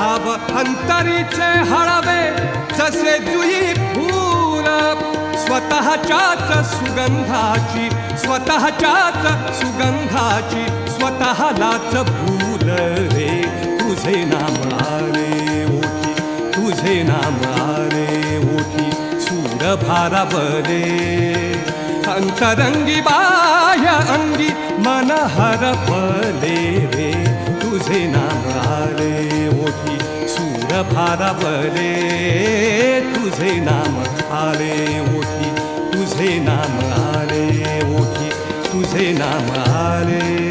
भाव अंतरीचे हळवे जसे जुई फूल स्वतःच्याच सुगंधाची स्वतःलाच भूल रे तुझे नाम आले ओठी तुझे नाम आले ओठी सूर भारावले अंतरंगी बाह्य अंगी मन हरपले रे तुझे नाम आले ओठी सूर भारावले तुझे नाम आले ओठी तुझे नाम आले ओठी तुझे नाम आले